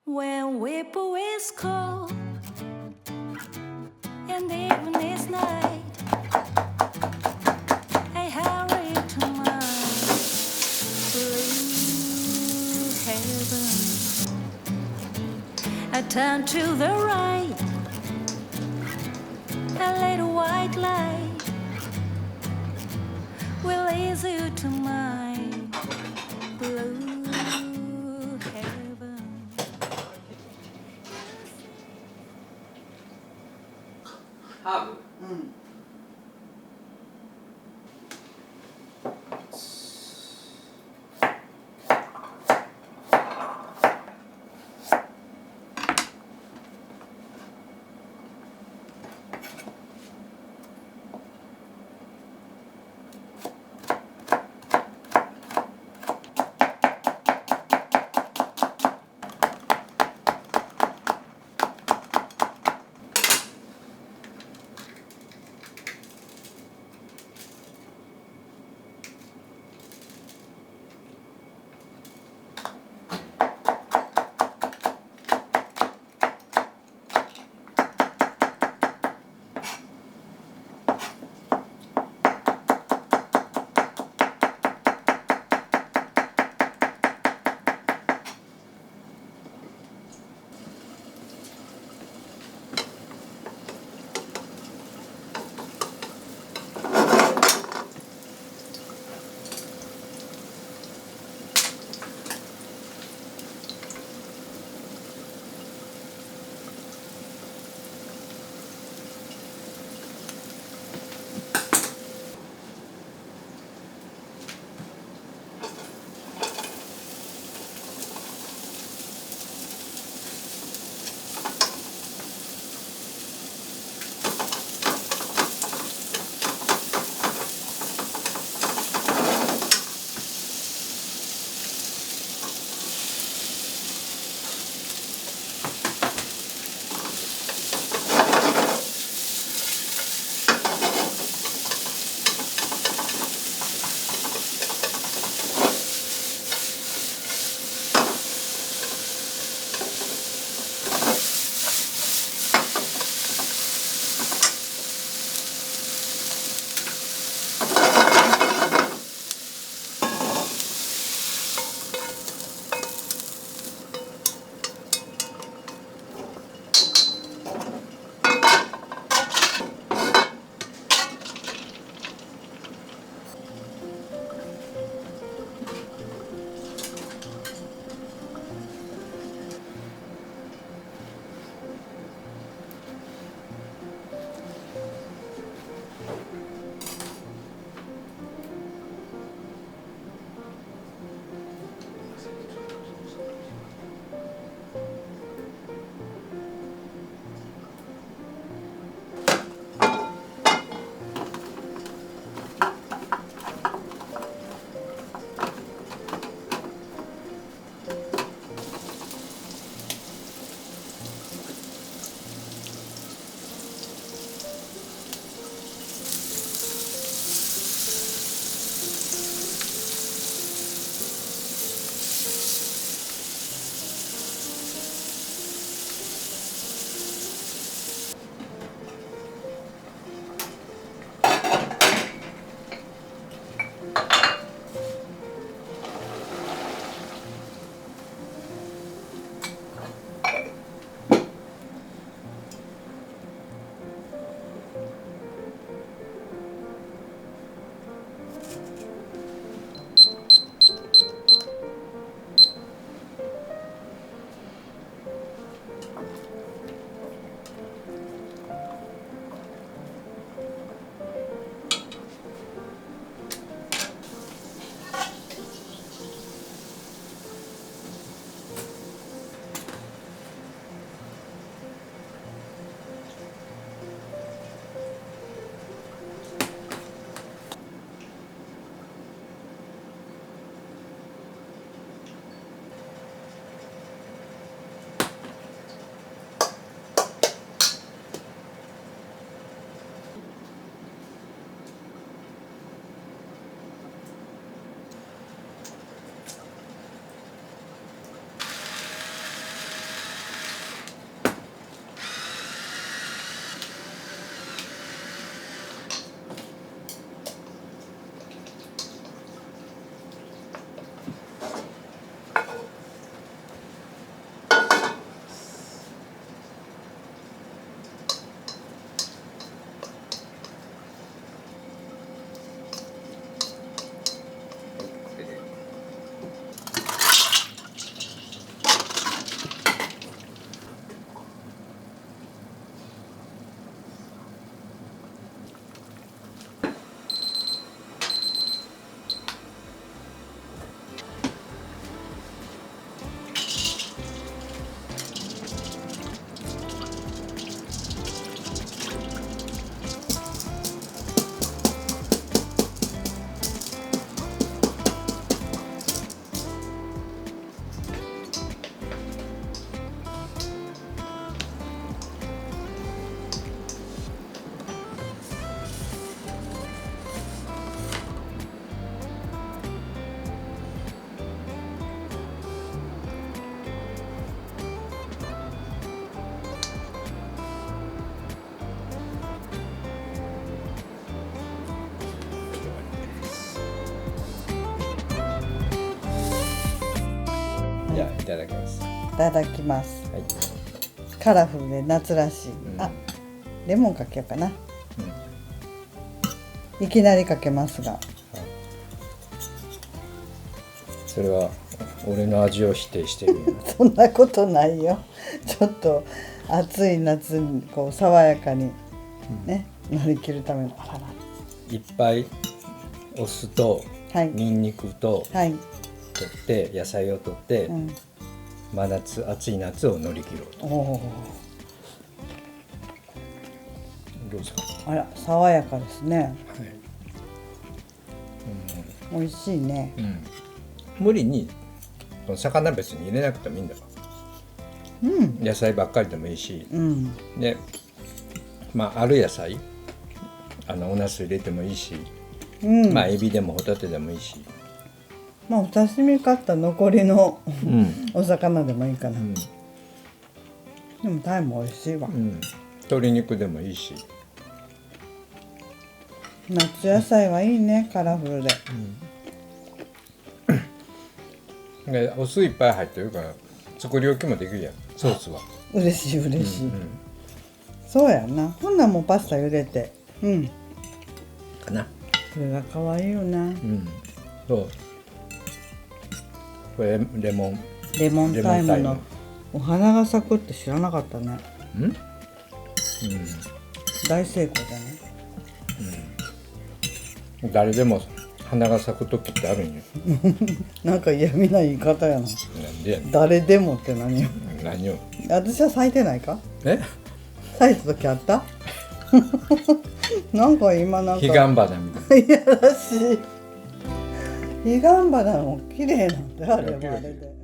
When Whipple is cold and even is night, I hurry to my blue heaven. I turn to the right, a little white light will lead you to my blue heaven. 하부. ただきます。いただきます。はい。カラフルで夏らしい。あ、レモンかけようかな。いきなりかけますが。それは俺の味を否定してるよ。そんなことないよ。ちょっと暑い夏にこう爽やかにね、乗り切るための。あらら。いっぱいお酢とはいニンニクとはい。取って野菜を取って、うん。真夏暑い夏を乗り切ろうと。おお。どうですか。あら、爽やかですね。はい。美味しいね。無理にこの魚別に入れなくてもいいんだから。野菜ばっかりでもいいし、で、まあある野菜、お茄子入れてもいいし、まあエビでもホタテでもいいし。まあお刺身買った残りの、お魚でもいいかな。でもタイも美味しいわ。鶏肉でもいいし。夏野菜はいいね、カラフルで。でお酢いっぱい入ってるから作り置きもできるやん、ソースは。嬉しい嬉しい。そうやな。ほんならもうパスタ茹でて。かな。それが可愛いよな。そう。これレモンタイムのお花が咲くって知らなかったね。大成功だね。誰でも花が咲く時ってあるんよ。なんか嫌味な言い方やな。なんでやねん。誰でもって何よ。何を。私は咲いてないか？え？咲いた時あった？なんか今なんか。彼岸花みたいな。いやらしい。彼岸花も綺麗なんだよ、あれもあれで。